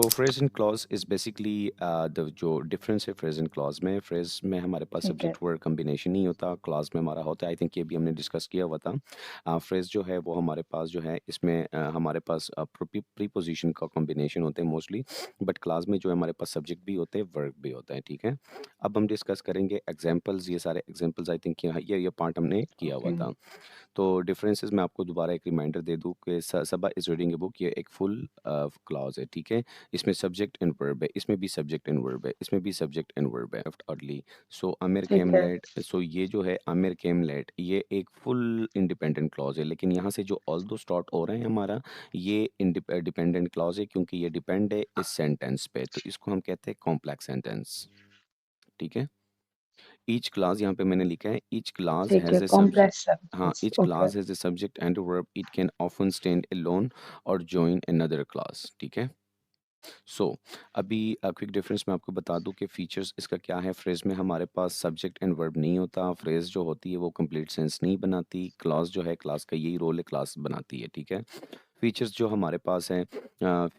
तो phrase and clause is basically the जो difference है फ्रेज एंड क्लॉज में, फ्रेज में हमारे पास ठीक है। सब्जेक्ट वर्ड कॉम्बिनेशन नहीं होता, क्लॉज में हमारा होता है। आई थिंक ये भी हमने डिस्कस किया हुआ था। फ्रेज जो है वो हमारे पास जो है इसमें हमारे पास प्रीपोजिशन का कॉम्बिनेशन होते हैं मोस्टली, बट क्लॉज में जो है हमारे पास सब्जेक्ट भी होते हैं, वर्ब भी होता है। ठीक है, अब हम डिस्कस करेंगे एग्जाम्पल्स। ये सारे एग्जाम्पल्स आई थिंक ये पार्ट हमने किया हुआ ओके। था। तो डिफरेंसेस मैं आपको दोबारा एक रिमाइंडर दे दूं कि सबा इज रीडिंग ए बुक, ये एक फुल क्लॉज है। ठीक है, इसमें सब्जेक्ट एंड वर्ब है, इसमें भी सब्जेक्ट एंड वर्ब है, इसमें भी सब्जेक्ट एंड वर्ब है अर्ली। सो आमिर केम ठीक है। लेट, सो ये जो है आमिर केम लेट, ये एक फुल इंडिपेंडेंट क्लॉज है, लेकिन यहाँ से जो ऑल दो स्टार्ट हो रहे हैं हमारा, ये डिपेंडेंट क्लॉज है क्योंकि ये डिपेंड है इस सेंटेंस पे, तो इसको हम कहते हैं कॉम्प्लेक्स सेंटेंस। ठीक है, ईच क्लास यहाँ पे मैंने लिखा है ईच क्लास ठीक है, हैज ए सब्जेक्ट। कॉम्प्लेक्स हाँ, sentence. Each okay. Class has a subject and a verb. It can often stand alone or join another class. ठीक है, सो अभी क्विक डिफरेंस मैं आपको बता दूं कि फीचर्स इसका क्या है। फ्रेज में हमारे पास सब्जेक्ट एंड वर्ब नहीं होता, फ्रेज जो होती है वो कंप्लीट सेंस नहीं बनाती, क्लास जो है क्लास का यही रोल है, क्लास बनाती है। ठीक है, फीचर्स जो हमारे पास हैं,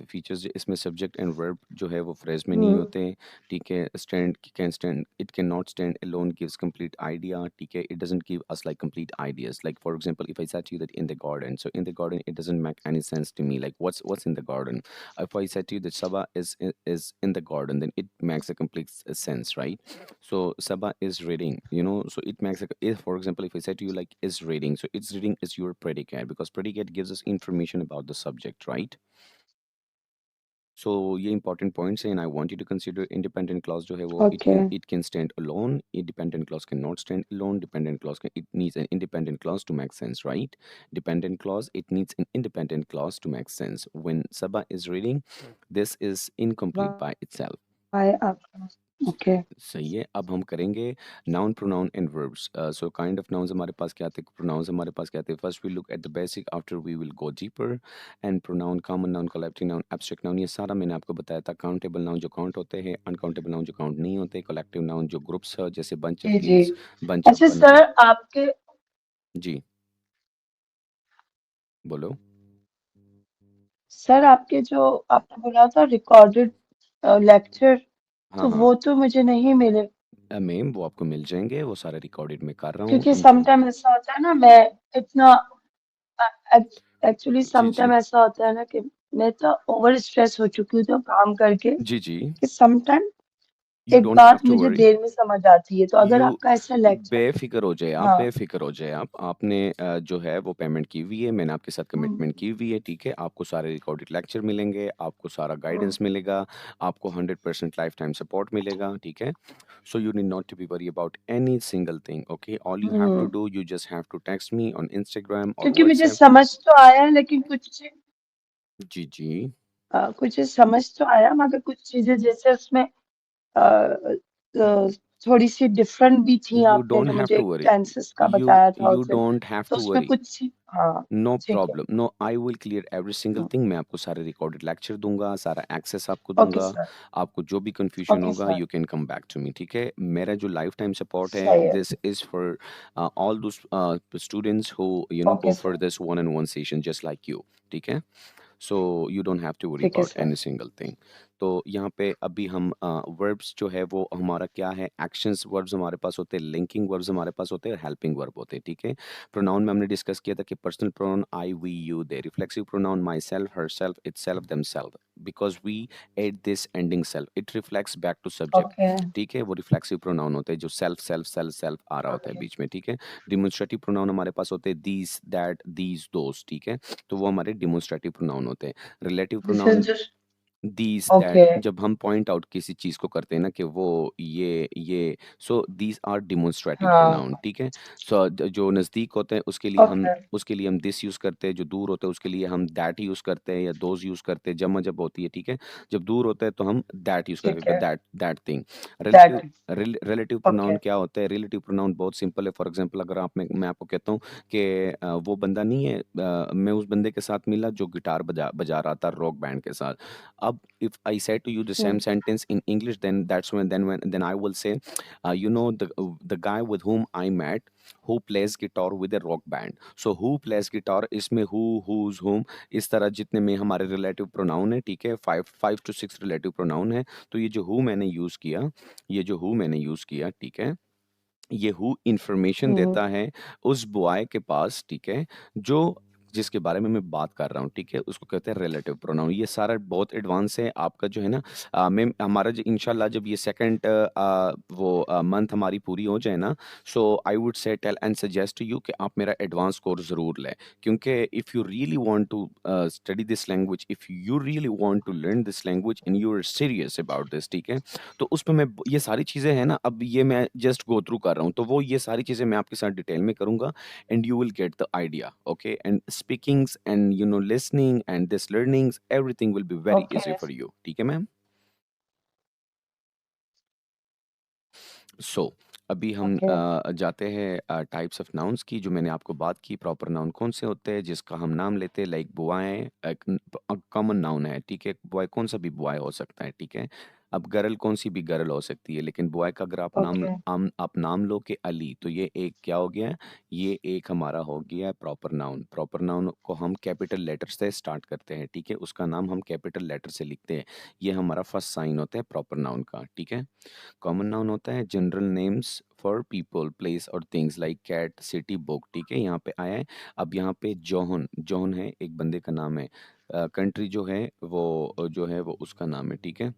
फीचर्स इसमें सब्जेक्ट एंड वर्ब जो है वो फ्रेज में नहीं हम्म। होते हैं। ठीक है, stand can stand, it can not stand alone gives complete idea. ठीक है, it doesn't give us like complete ideas, like for example if I said you that in the garden, so in the garden it doesn't make any sense to me, like what's in the garden. If I said to you that Saba is in the garden, then it makes a complete sense, right? So Saba is reading, so it makes if, for example, if I said to you like is reading, so it's reading is your predicate, because predicate gives us information about the subject, right? So ये important points हैं, and I want you to consider independent clause जो है वो okay. it can stand alone, independent clause cannot stand alone, dependent clause it needs an independent clause to make sense, right? Dependent clause, it needs an independent clause to make sense. When Saba is reading, this is incomplete by itself. Bye आप। Okay. सही है, अब हम करेंगे noun pronoun and verbs. So kind of nouns हमारे पास क्या आते हैं, प्रोनाउंस हमारे पास क्या आते हैं। First we look at the basic, after we will go deeper. And pronoun, common noun, collective noun, abstract noun, ये सारा मैंने आपको बताया था। काउंटेबल नाउन जो काउंट होते हैं, अनकाउंटेबल नाउन जो काउंट नहीं होते, कलेक्टिव नाउन जो ग्रुप्स है, जैसे बंच ऑफ जी जी। लीव्स, बंच ऑफ अच्छा बनाना। सर, आपके जी, बोलो। जो आपने बोला था रिकॉर्डेड लेक्चर, हाँ तो हाँ, वो तो मुझे नहीं मिले। मैम वो आपको मिल जाएंगे, वो सारे रिकॉर्डेड में कर रहा हूँ क्योंकि उनकी। समटाइम ऐसा होता है ना, मैं इतना एक्चुअली जी समटाइम जी ऐसा होता है ना कि मैं तो ओवर स्ट्रेस हो चुकी हूँ तो काम करके, जी जी, कि समटाइम यू एक डोंट हैव बात टू मुझे वरी। देर में समझ आती है, तो अगर यू आपका ऐसा लेक्चर। बेफिक्र हो जाए, आप हाँ। बेफिक्र हो जाए, आप आपने जो है वो पेमेंट की हुई है, मैंने आपके साथ हम्म। कमिटमेंट की हुई है। ठीक है, आपको सारे रिकॉर्डेड लेक्चर मिलेंगे, आपको सारा गाइडेंस मिलेगा, आपको 100% लाइफ टाइम सपोर्ट मिलेगा। ठीक है, so you need not to be worry about any single thing. Okay, all you have to hmm. Do, you just have to text me on Instagram और क्योंकि मुझे व्हाट्सएप। समझ तो आया, लेकिन जी जी, कुछ समझ तो आया, मगर कुछ चीजें जैसे उसमें अ, थोड़ी सी डिफरेंट भी थी। यू आपने डोंट जो हैव मुझे टू एक वरी, टेंसेस का यू बताया था यू उस दिन, डोंट हैव तो टू उसमें वरी। कुछ। हाँ। नो ठीक है। Problem, no, I will clear every single hmm. Thing. मैं आपको सारे रिकॉर्डेड लेक्चर दूंगा, सारा एक्सेस आपको ओके दूंगा। सर। आपको जो भी कंफ्यूजन ओके होगा sir. You can come back to me. ठीक है, मेरा जो लाइफ टाइम सपोर्ट है, सही है। This is for all those students who okay go sir. For this one and one session just like you. ठीक है, so you don't have to worry ठीक है about sir. Any single thing. तो यहाँ पे अभी हम वर्ब्स जो है वो हमारा क्या है, एक्शंस वर्ब्स हमारे पास होते हैं, लिंकिंग वर्ब्स हमारे पास होते हैं, और हेल्पिंग वर्ब होते हैं। ठीक है, प्रोनाउन में हमने डिस्कस किया था कि personal pronoun I we you they, reflexive pronoun myself herself itself themself, because we add this ending self, it reflects back to subject. Okay. ठीक है, वो रिफ्लेक्सिव प्रोनाउन होते हैं जो self self self self आ रहा होता है ओके। बीच में। ठीक है, डिमोन्स्ट्रेटिव प्रोनाउन हमारे पास होते हैं दीज दैट दीज दोस। ठीक है, तो वो हमारे डिमोन्स्ट्रेटिव प्रोनाउन होते हैं। Relative this is pronoun just. These okay. That, जब हम पॉइंट आउट किसी चीज को करते हैं ना कि वो ये, सो दीज आर डिमोन्स्ट्रेटिव हाँ। प्रोनाउन। ठीक है, सो जो नजदीक होते हैं ओके। उसके लिए हम दिस यूज करते हैं, जो दूर होते हैं उसके लिए हम दैट यूज करते हैं या दोज यूज करते हैं, जमा जब होती है। ठीक है, जब दूर होता है तो हम दैट यूज ठीक करते हैं, है। That thing. Relative that. Relative okay. Pronoun क्या होता है, रिलेटिव प्रोनाउन बहुत सिंपल है। फॉर एग्जांपल अगर मैं आपको कहता हूँ कि वो बंदा नहीं है, मैं उस बंदे के साथ मिला जो गिटार बजा बजा रहा था रॉक बैंड के साथ। if I say to you the same Hmm. sentence in English, then that's when I will say, the guy with whom I met who plays guitar with a rock band. So who plays guitar, इसमें who, whose, whom, इस तरह जितने में हमारे relative pronoun है, ठीक है, 5 to 6 relative pronoun है। तो ये जो who मैंने यूज किया, ये जो who मैंने यूज किया, ठीक है, ये हु इंफॉर्मेशन Hmm. देता है उस बॉय के पास, ठीक है, जो जिसके बारे में मैं बात कर रहा हूँ, ठीक है, उसको कहते हैं रिलेटिव प्रोनाउन। ये सारा बहुत एडवांस है आपका जो है ना। मैं हमारा जो इंशाल्लाह जब ये सेकंड वो मंथ हमारी पूरी हो जाए ना, so I would say tell and suggest to you कि आप मेरा एडवांस कोर्स ज़रूर लें, क्योंकि if you really want to study this language, if you really want to learn this language and you are serious about this, ठीक है, तो उसमें मैं ये सारी चीज़ें हैं ना, अब ये मैं जस्ट गो थ्रू कर रहा हूँ, तो वो ये सारी चीज़ें मैं आपके साथ डिटेल में करूँगा, and you will get the idea, okay, and speakings and listening and this learnings, everything will be very easy Okay. For you, ठीक है मैम। सो अभी हम Okay. जाते हैं टाइप्स ऑफ नाउन्स की, जो मैंने आपको बात की, प्रॉपर नाउन कौन से होते हैं जिसका हम नाम लेते हैं, लाइक बुआएं एक कॉमन नाउन है, ठीक है, बॉय कौन सा भी बॉय हो सकता है, ठीक है। अब गर्ल कौन सी भी गर्ल हो सकती है, लेकिन बॉय का अगर Okay. आप नाम लो कि अली, तो ये एक क्या हो गया, ये एक हमारा हो गया प्रॉपर नाउन। प्रॉपर नाउन को हम कैपिटल लेटर से स्टार्ट करते हैं, ठीक है, उसका नाम हम कैपिटल लेटर से लिखते हैं। ये हमारा फर्स्ट साइन होता है प्रॉपर नाउन का, ठीक है। कॉमन नाउन होता है general names for people, place और things, like cat, city, book, ठीक है, यहाँ पे आया है। अब यहाँ पे जोहन, जोहन है एक बंदे का नाम है। कंट्री जो है वो जो है वो उसका नाम है, ठीक है।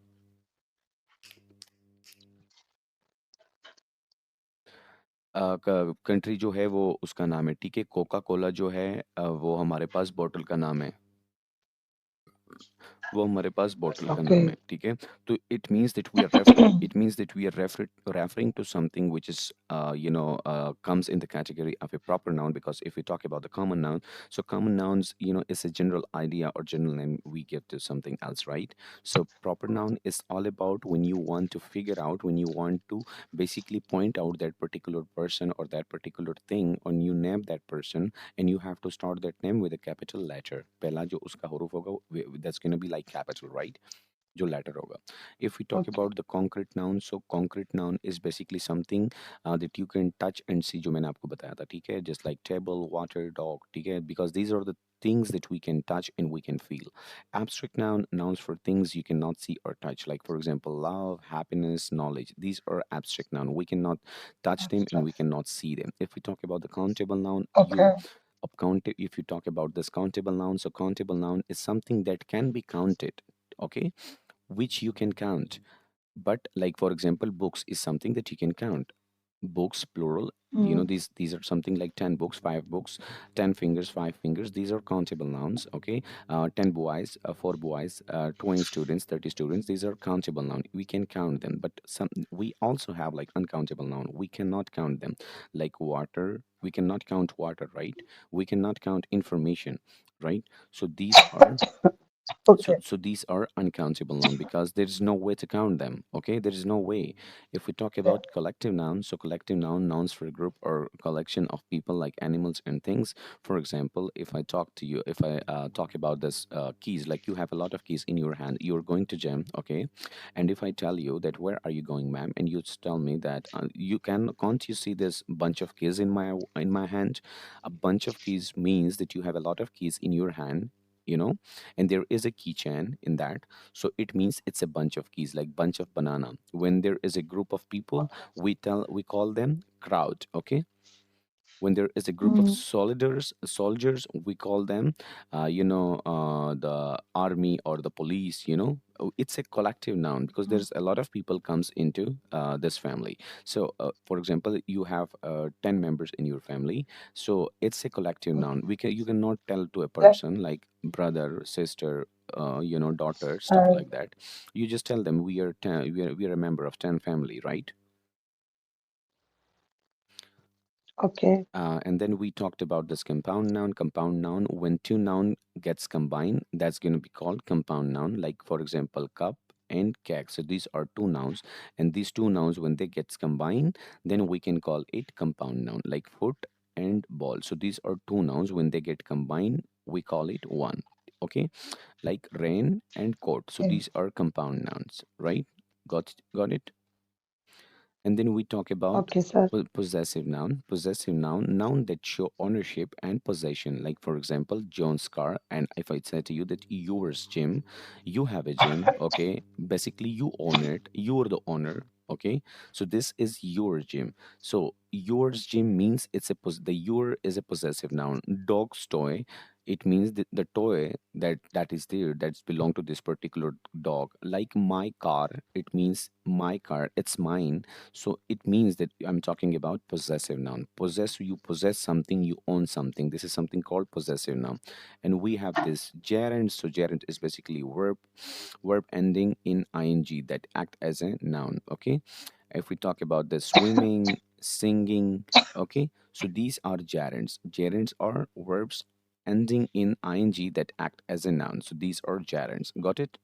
कंट्री जो है वो उसका नाम है, ठीक है। कोका कोला जो है वो हमारे पास बॉटल का नाम है, वो हमारे पास बॉटल का नाम है, Okay. ठीक है। तो it means that we are referring to something which is comes in the category of a proper noun, because if we talk about the common noun, so common nouns, is a general idea or general name we give to something else, right? So proper noun is all about when you want to figure out, when you want to basically point out that particular person or that particular thing, or you name that person, and you have to start that name with a capital letter, पहला जो उसका हरूफ होगा that's going to be like capital, right? जो letter होगा. If we talk Okay. about the concrete noun, so concrete noun is basically something that you can touch and see, जो मैंने आपको बताया था, ठीक है, just like table, water, dog, ठीक है, because these are the things that we can touch and we can feel. Abstract noun, nouns for things you cannot see or touch, like for example love, happiness, knowledge, these are abstract noun, we cannot touch them and we Abstract. cannot see them. If we talk about the countable noun, Okay. if you talk about this countable noun, so countable noun is something that can be counted, okay, which you can count. But like for example books is something that you can count, books plural, Hmm. these are something like 10 books, 5 books, 10 fingers, 5 fingers, these are countable nouns, okay. 10 boys, 4 boys, 20 students, 30 students, these are countable noun, we can count them. But some, we also have like uncountable noun, we cannot count them, like water, we cannot count water, right? We cannot count information, right? So these are, so Okay. so these are uncountable noun because there is no way to count them, okay, there is no way. If we talk Yeah. about collective nouns, so collective noun, nouns for a group or collection of people like animals and things. For example, if I talk to you, if I talk about this keys, like you have a lot of keys in your hand, you're going to gym, okay, and if I tell you that where are you going, ma'am, and you tell me that can't you see this bunch of keys in my hand? A bunch of keys means that you have a lot of keys in your hand, you know, and there is a keychain in that, so it means it's a bunch of keys, like bunch of banana. When there is a group of people, we call them crowd, okay. When there is a group of Hmm. soldiers, we call them the army or the police, it's a collective noun because there's a lot of people comes into this family. So for example, you have 10 members in your family, so it's a collective noun. You cannot tell to a Yeah. person like brother, sister, daughter, stuff Uh, like that. You just tell them we are 10, we are a member of 10 family, right? okay. And then we talked about this compound noun. Compound noun, when two noun gets combined, that's going to be called compound noun. Like for example, cup and cake. So these are two nouns, and these two nouns, when they gets combined, then we can call it compound noun. Like foot and ball. So these are two nouns. When they get combined, we call it one. Okay, like rain and coat. So Okay. these are compound nouns, right? Got it? And then we talk about Okay, sir. possessive noun. Possessive noun, noun that show ownership and possession. Like for example, John's car. And if I say to you that yours gym, you have a gym. Okay, basically you own it. You are the owner. Okay, so this is your gym. So yours gym means the your is a possessive noun. Dog's toy. It means the toy that is there that's belong to this particular dog. Like my car, it means my car. It's mine, so it means that I'm talking about possessive noun. Possess, you possess something, you own something. This is something called possessive noun. And we have this gerund. So gerund is basically verb ending in ing that act as a noun. Okay. If we talk about the swimming, singing, okay. So these are gerunds. Gerunds are verbs ending in ing that act as a noun. So these are gerunds. Got it?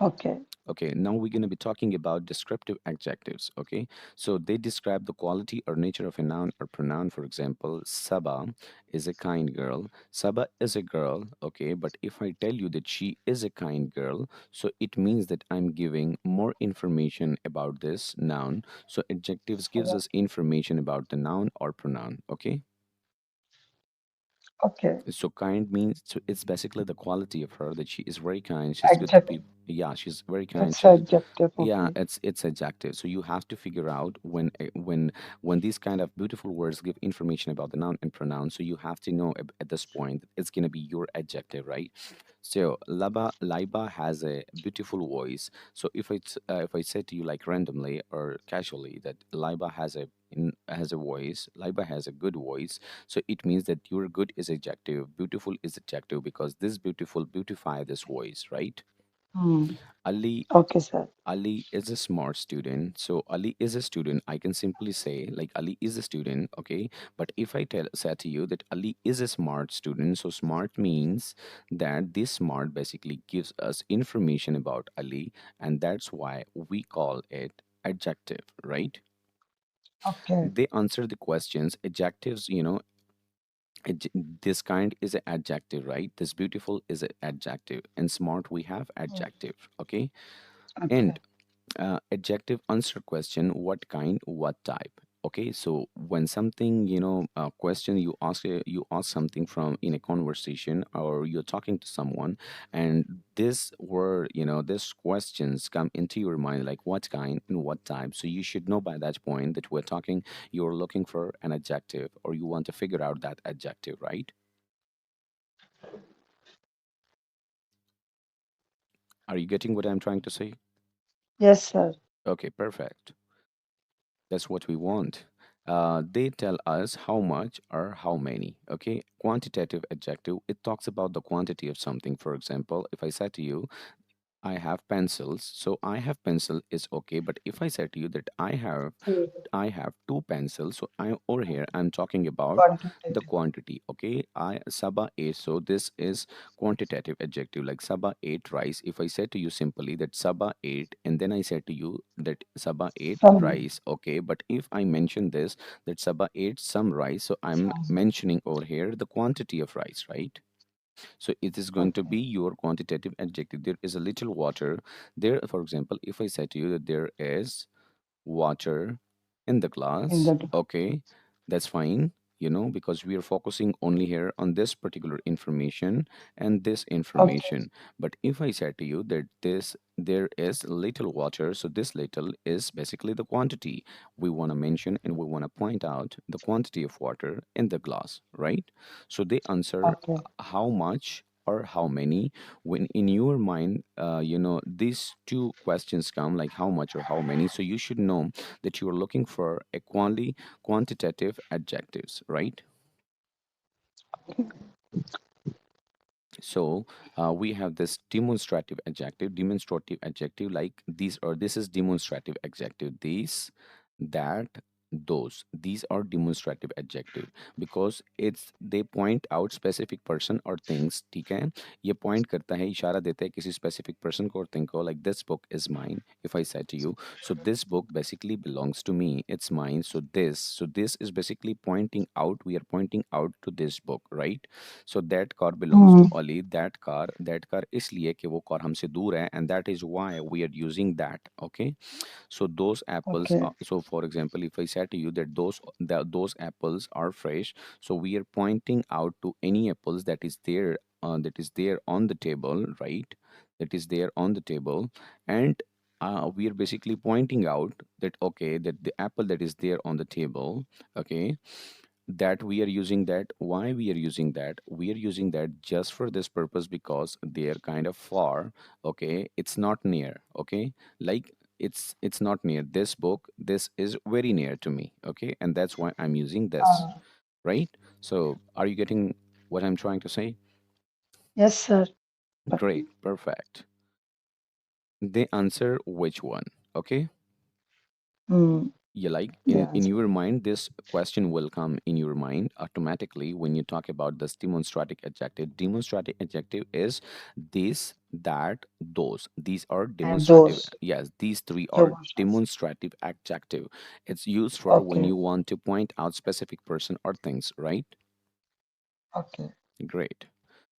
Okay. Okay, now we're going to be talking about descriptive adjectives. Okay, so they describe the quality or nature of a noun or pronoun. For example, Saba is a kind girl. Saba is a girl. Okay, but if I tell you that she is a kind girl, so it means that I'm giving more information about this noun. So adjectives gives us information about the noun or pronoun. Okay, Okay. so kind means, so it's basically the quality of her, that she is very kind. She's good to Adjective. people. Yeah, she's very kind. It's She's, adjective. yeah, Okay. it's adjective. So you have to figure out when these kind of beautiful words give information about the noun and pronoun. So you have to know at this point that it's gonna be your adjective, right? So Laiba has a beautiful voice. So if I say to you like randomly or casually that Laiba has a voice, Laiba has a good voice. So it means that your good is adjective, beautiful is adjective, because this beautiful beautify this voice, right? Hmm. Ali Okay, sir. Ali is a smart student. So Ali is a student. I can simply say like Ali is a student, okay? But if I tell say to you that Ali is a smart student, so smart means that this smart basically gives us information about Ali, and that's why we call it adjective, right? Okay. They answer the questions. Adjectives, this kind is an adjective, right? This beautiful is an adjective, and smart we have Hmm. adjective, okay? Okay. And adjective answer question, what kind, what type. Okay, so when something, question you ask something from in a conversation, or you're talking to someone, and this word, this questions come into your mind, like what kind and what type. So you should know by that point that we're talking, you're looking for an adjective, or you want to figure out that adjective, right? Are you getting what I'm trying to say? Yes, sir. Okay, perfect. That's what we want. They tell us how much or how many. Okay, quantitative adjective, it talks about the quantity of something. For example, if I said to you, I have pencils, so I have pencil is okay. But if I said to you that Hmm. I have two pencils. So I over here I'm talking about the Quantitative. quantity. Okay, I Saba ate. So this is quantitative adjective, like Saba ate rice. If I said to you simply that Saba ate, and then I said to you that Saba ate Some. rice. Okay, but if I mention this that Saba ate some rice, so I'm Some. mentioning over here the quantity of rice, right? So it is going to Okay. be your quantitative adjective. There is a little water there. For example, if I say to you that there is water in the In glass, the. okay, that's fine, because we are focusing only here on this particular information and this Okay. information. But if I said to you that there is little water, so this little is basically the quantity we want to mention, and we want to point out the quantity of water in the glass, right? So they answer Okay. how much or how many. When in your mind, these two questions come, like how much or how many, so you should know that you are looking for a quantitative adjectives, right? So we have this demonstrative adjective, like these, or this is demonstrative adjective, these, that, those, these are demonstrative adjective because it's they point out specific person or things. ठीक है, ये point करता है, इशारा देता है किसी specific person को और thing को, like this book is mine. If I said to you, so this book basically belongs to me, it's mine. So this is basically pointing out, we are pointing out to this book, right? So that car belongs to Hmm. Ali, that car इसलिए कि वो car हमसे दूर है, and that is why we are using that. Okay, so those apples Okay. are, so for example, if I said to you that those apples are fresh, so we are pointing out to any apples that is there on the table, right? That is there on the table, and we are basically pointing out that okay, that the apple that is there on the table, okay, that we are using that. Why we are using that? We are using that just for this purpose because they are kind of far. Okay, it's not near. Okay, like it's not near. This book, this is very near to me. Okay, and that's why I'm using this, Uh, right? So are you getting what I'm trying to say? yes, sir. But Great, perfect. They answer which one? Okay, hmm, you like the in answer. your mind, this question will come in your mind automatically when you talk about this demonstrative adjective. Demonstrative adjective is this, that, those, these are And demonstrative. those Yes, these three are demonstrations. demonstrative adjective. It's used for when Okay. you want to point out specific person or things, right? Okay. Great.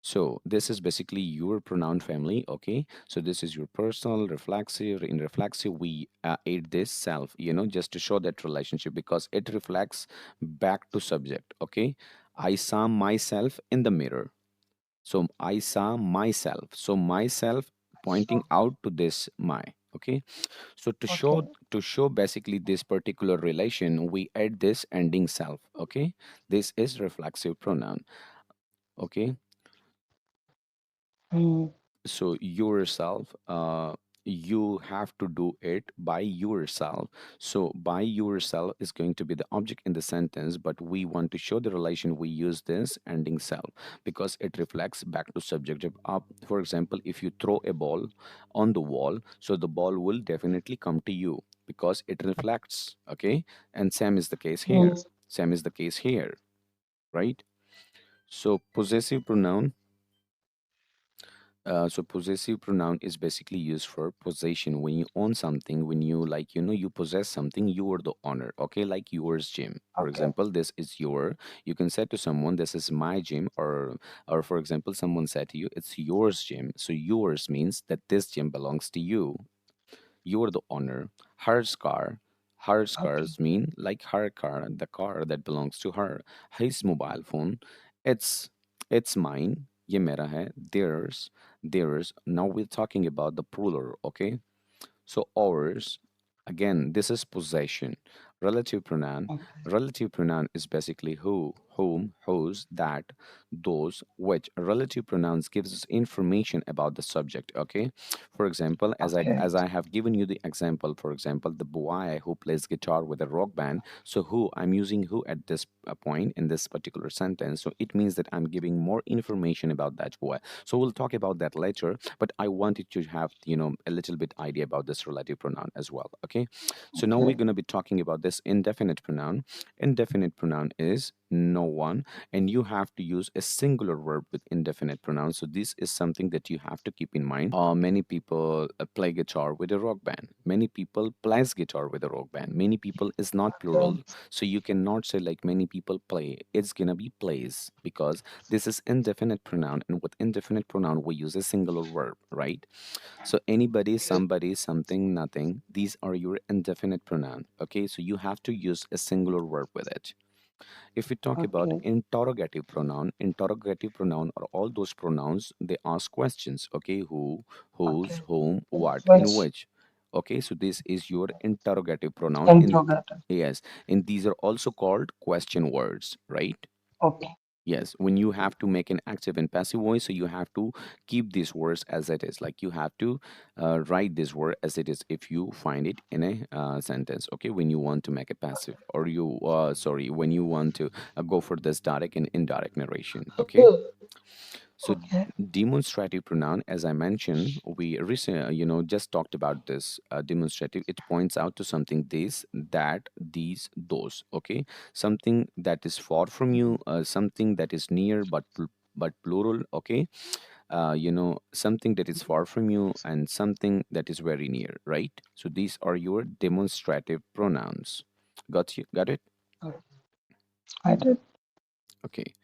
So this is basically your pronoun family, okay? So this is your personal, reflexive. In reflexive, we add this self, just to show that relationship because it reflects back to subject, okay? I saw myself in the mirror. So I saw myself. So myself pointing So, out to this my, okay? So okay. to show basically this particular relation, we add this ending self, okay? This is reflexive pronoun, okay? Hmm. So yourself, you have to do it by yourself. So by yourself is going to be the object in the sentence, but we want to show the relation, we use this ending self because it reflects back to subject. For example, if you throw a ball on the wall, so the ball will definitely come to you because it reflects, okay? And same is the case Hmm. here, same is the case here, right? So possessive pronoun, so possessive pronoun is basically used for possession. When you own something, when you like, you possess something, you are the owner. Okay, like yours gym. For Okay. example, this is your. You can say to someone, "This is my gym," or for example, someone said to you, "It's yours gym." So yours means that this gym belongs to you. You're the owner. Hers car. Hers Okay. cars mean like her car, the car that belongs to her. His mobile phone. It's it's mine. ये मेरा है. Theirs. Now we're talking about the plural, okay? So ours, again, this is possession. Relative pronoun. Okay. Relative pronoun is basically who, whom, whose, that, those, which. Relative pronouns gives us information about the subject. Okay. For example, as I Okay. as I have given you the example, for example, the boy who plays guitar with a rock band. So who, I'm using who at this point in this particular sentence. So it means that I'm giving more information about that boy. So we'll talk about that later, but I wanted to have, a little bit idea about this relative pronoun as well. Okay. So now we're Okay. going to be talking about this indefinite pronoun. Indefinite pronoun is no one, and you have to use a singular verb with indefinite pronoun. So this is something that you have to keep in mind. Many people play guitar with a rock band. Many people plays guitar with a rock band. Many people is not plural, Okay. so you cannot say like many people play. It's gonna be plays because this is indefinite pronoun, and with indefinite pronoun, we use a singular verb, right? So anybody, somebody, something, nothing, these are your indefinite pronoun. Okay, so you have to use a singular verb with it. If we talk about Okay. interrogative pronoun are all those pronouns, they ask questions. Okay, who, whose, Okay. whom, what, and Which which. Okay, so this is your interrogative pronoun. In interrogator. yes, and these are also called question words, right? Okay. Yes, when you have to make an active and passive voice, so you have to keep these words as it is. Like you have to write this word as it is if you find it in a sentence. Okay, when you want to make a passive, or when you want to go for this direct and indirect narration. Okay, So Okay. demonstrative pronoun, as I mentioned, we recently, just talked about this. Demonstrative, it points out to something, this, that, these, those. Okay, something that is far from you, something that is near but plural. Okay, something that is far from you and something that is very near. Right. So these are your demonstrative pronouns. Got it? Okay. I did. Okay.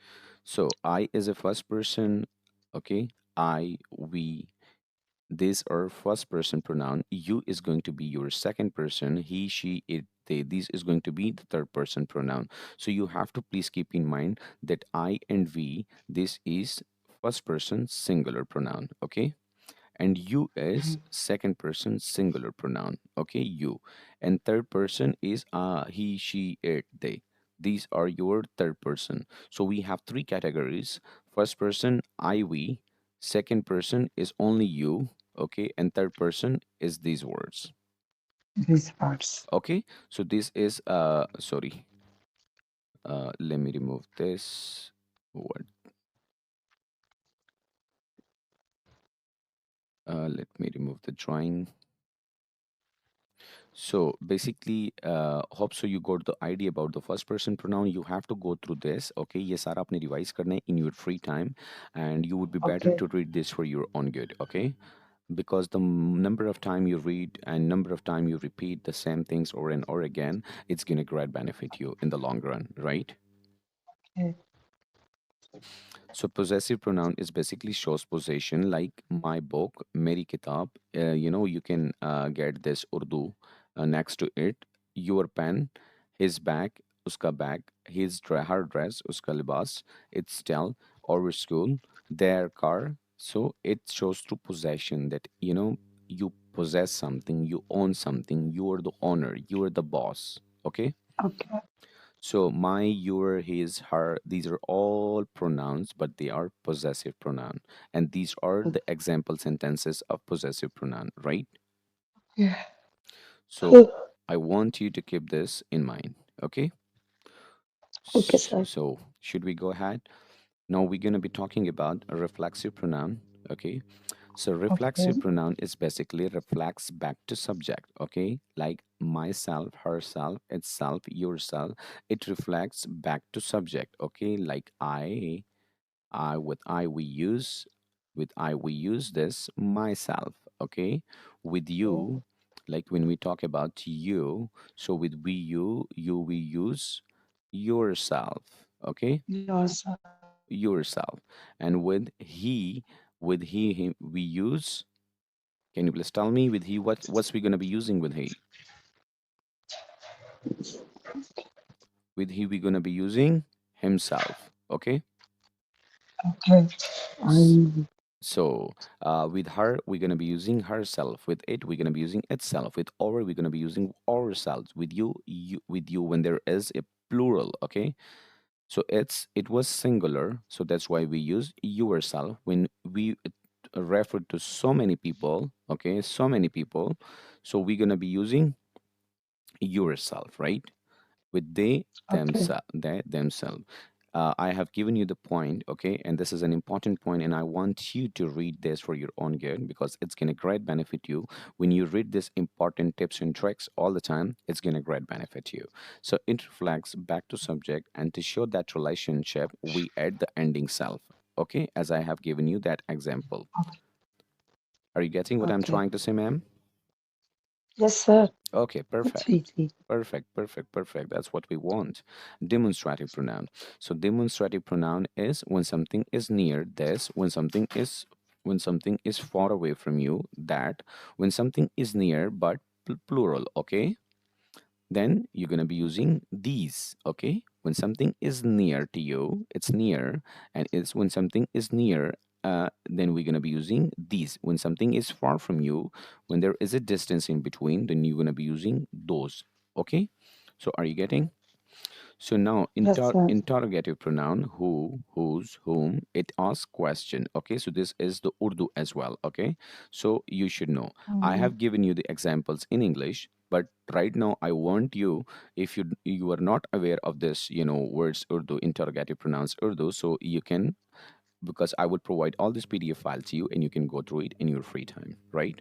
So I is a first person. Okay. I, we, these are first person pronoun. You is going to be your second person. He, she, it, they. This is going to be the third person pronoun. So you have to please keep in mind that I and we, this is first person singular pronoun. Okay. And you is second person singular pronoun. Okay. You. And third person is he, she, it, they. These are your third person. So we have three categories. First person, I, we. Second person is only you. Okay. And third person is these words. These parts. Okay. So this is sorry. Let me remove this word. Let me remove the drawing. So basically, hope so you got the idea about the first person pronoun. You have to go through this. Okay, ये सारा आपने revise करना है in your free time, and you would be better Okay. to read this for your own good. Okay, because the number of time you read and number of time you repeat the same things over and over again, it's gonna great benefit you in the long run, right? Okay. So possessive pronoun is basically shows possession, like my book, meri kitab. You can get this Urdu next to it. Your pen, his bag, uska bag, her dress, uska libas, its tell, our school, their car. So it shows through possession that you possess something, you own something, you are the owner, you are the boss. Okay. Okay. So my, your, his, her, these are all pronouns, but they are possessive pronoun. And these are the example sentences of possessive pronoun, right? Yeah. So I want you to keep this in mind. Okay. Okay, sir. So should we go ahead? Now we're going to be talking about a reflexive pronoun. Okay. So reflexive Okay. pronoun is basically reflects back to subject, okay? Like myself, herself, itself, yourself. It reflects back to subject, okay? Like I we use this myself, okay? With Okay. you, like when we talk about you, so with you we use yourself, okay? Yourself. Yourself. And with he, him, we use, can you please tell me with he what's we gonna be using with he? With he we're gonna be using himself. Okay. Okay. S- I. So with her we're gonna be using herself. With it we're gonna be using itself. With our we're gonna be using ourselves. With you with you when there is a plural. Okay. So it was singular. So that's why we use yourself when we refer to so many people. Okay, so many people. So we're gonna be using yourself, right? With Okay. they themselves. I have given you the point, okay, and this is an important point, and I want you to read this for your own good because it's gonna great benefit you when you read this important tips and tricks all the time. It's gonna great benefit you. So it reflects back to subject, and to show that relationship, we add the ending self. Okay, as I have given you that example. Okay. Are you getting what I'm Okay. trying to say, ma'am? Yes, sir. Okay, perfect. Completely. Perfect, perfect, perfect. That's what we want. Demonstrative pronoun. So demonstrative pronoun is when something is near this, when something is far away from you, that, when something is near but plural, okay? Then you're going to be using these, okay? When something is near to you, it's near, and it's when something is near, then we're going to be using these. When something is far from you, when there is a distance in between, then you're going to be using those, okay? So are you getting? So now Yes, sir. interrogative pronoun, who, whose, whom, it asks question. Okay, so this is the Urdu as well. Okay, so you should know. I Mm. have given you the examples in English, but right now I want you, if you are not aware of this, words Urdu, interrogative pronouns Urdu, so you can because I would provide all this PDF file to you and you can go through it in your free time, right?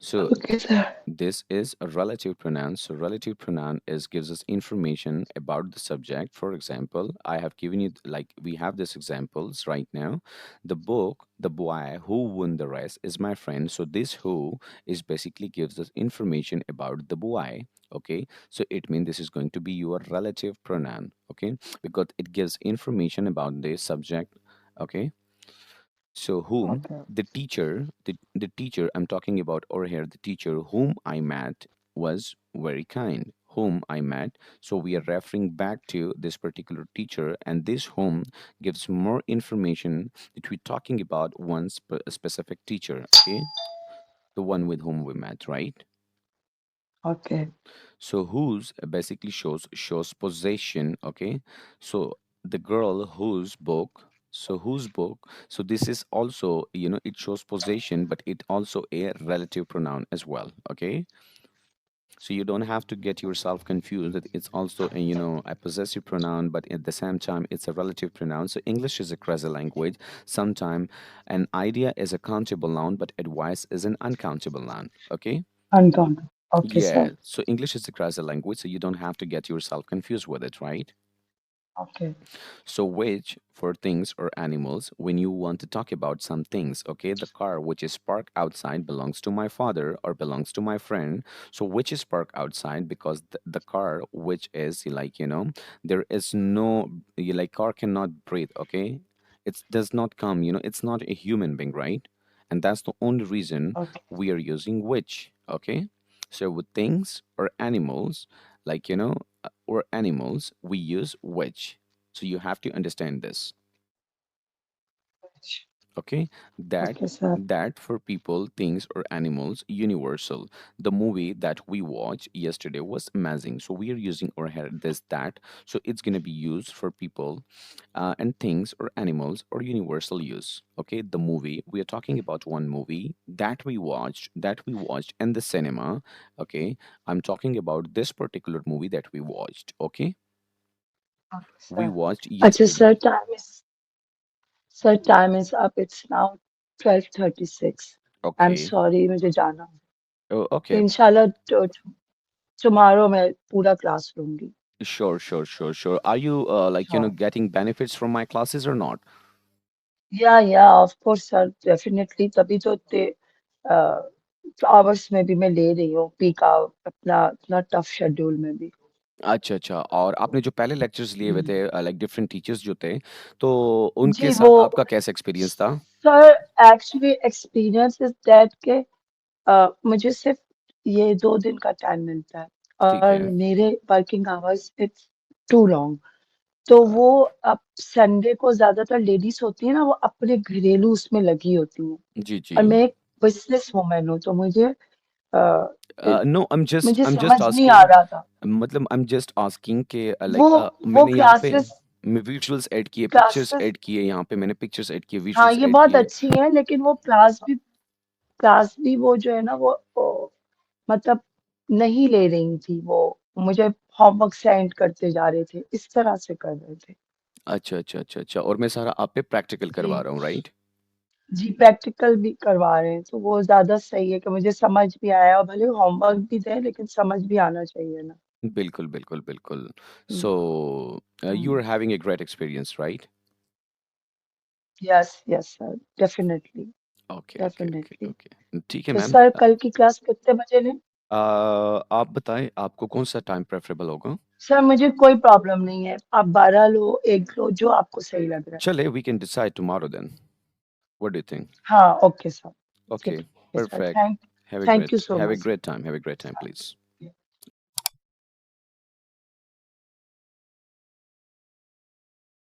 So Okay, sir. this is a relative pronoun. So relative pronoun is gives us information about the subject. For example, I have given you, like, we have these examples right now. The book, the boy who won the race is my friend. So this who is basically gives us information about the boy. Okay, so it means this is going to be your relative pronoun. Okay, because it gives information about the subject. Okay, so whom Okay. the teacher I'm talking about over here, the teacher whom I met was very kind. Whom I met. So we are referring back to this particular teacher, and this whom gives more information that we're talking about one specific teacher. Okay, the one with whom we met, right? Okay. So whose basically shows possession. Okay, so the girl whose book. So whose book. So this is also, it shows possession, but it also a relative pronoun as well. Okay, so you don't have to get yourself confused that it's also a possessive pronoun, but at the same time it's a relative pronoun. So English is a crazy language. Sometimes an idea is a countable noun, but advice is an uncountable noun. Okay. Uncountable. Okay, Yeah, sir. so English is a grammar language, so you don't have to get yourself confused with it, right? Okay. So which for things or animals when you want to talk about some things, okay? The car which is parked outside belongs to my father or belongs to my friend. So which is parked outside because the car which is like, there is no like car cannot breathe, okay? It does not come, it's not a human being, right? And that's the only reason Okay. we are using which, okay? So with things or animals, like, or animals, we use which. So you have to understand this. Okay, that Okay, sir. that for people, things, or animals, universal. The movie that we watched yesterday was amazing. So we are using or had this that. So it's gonna be used for people, and things or animals or universal use. Okay, the movie we are talking about one movie that we watched in the cinema. Okay, I'm talking about this particular movie that we watched. Okay, Okay, we sir. watched अच्छा, yesterday. sir, time is up. It's now 12:36. I'm Okay. sorry, मुझे जाना है. Oh, तो okay. इंशाल्लाह tomorrow मैं पूरा class लूंगी. Sure, sure, sure, sure. Are you like, हाँ. getting benefits from my classes or not? या ऑफ कोर्स सर डेफिनेटली तभी तो इतने आवर्स में भी मैं ले रही हूँ पीक अपना इतना टफ शेड्यूल में भी. अच्छा, अच्छा। और आपने जो पहले लेक्चर्स लिए हुए हम्म. थे, लाइक डिफरेंट टीचर्स जो थे, तो उनके जी वो साथ आपका कैसा एक्सपीरियंस था? Sir actually experience is that के मुझे सिर्फ ये 2 दिन का टाइम मिलता है ठीक और है। मेरे working hours it's too long. तो अ, वो अब संडे को ज्यादातर लेडीज होती है ना वो अपने घरेलू उसमें लगी होती हैं जी, जी। और मैं एक बिजनेस वुमन हूँ तो अ, इ- नो, मुझे आई एम जस्ट समझ नहीं आ आस्किंग, रहा था. मतलब आई एम जस्ट आस्किंग कि वो लाइक वो मैंने यहाँ पे क्लासेस विजुअल्स ऐड किए, पिक्चर्स क्लासेस ऐड किए, यहाँ पे मैंने पिक्चर्स ऐड किए, हाँ विजुअल्स ये ऐड बहुत किए। अच्छी है लेकिन वो क्लास भी वो जो है ना वो मतलब नहीं ले रही थी वो मुझे होमवर्क सेंड करते जा रहे थे इस तरह से कर रहे थे. अच्छा, अच्छा, अच्छा, अच्छा। और मैं सारा आप पे प्रैक्टिकल जी करवा रहा हूँ, राइट? जी प्रैक्टिकल भी करवा रहे हैं तो वो ज्यादा सही है कि मुझे समझ भी आया और भले होमवर्क भी दें लेकिन समझ भी आना चाहिए ना. बिल्कुल, बिल्कुल, बिल्कुल। Hmm. So you hmm. Are having a great experience, right? Yes yes sir definitely okay, okay, okay, definitely. Okay. ठीक है तो मैम। सर कल की क्लास कितने बजे लें? आप बताएं आपको कौन सा टाइम प्रेफरेबल होगा? सर मुझे कोई प्रॉब्लम नहीं है आप 12 लो 1 लो जो आपको सही लग रहा है. चले, we can decide tomorrow then. What do you think? हाँ ओके सर. ओके, ठीक है sir perfect. Thank have a thank great you so have a much. Great time, have a great time please.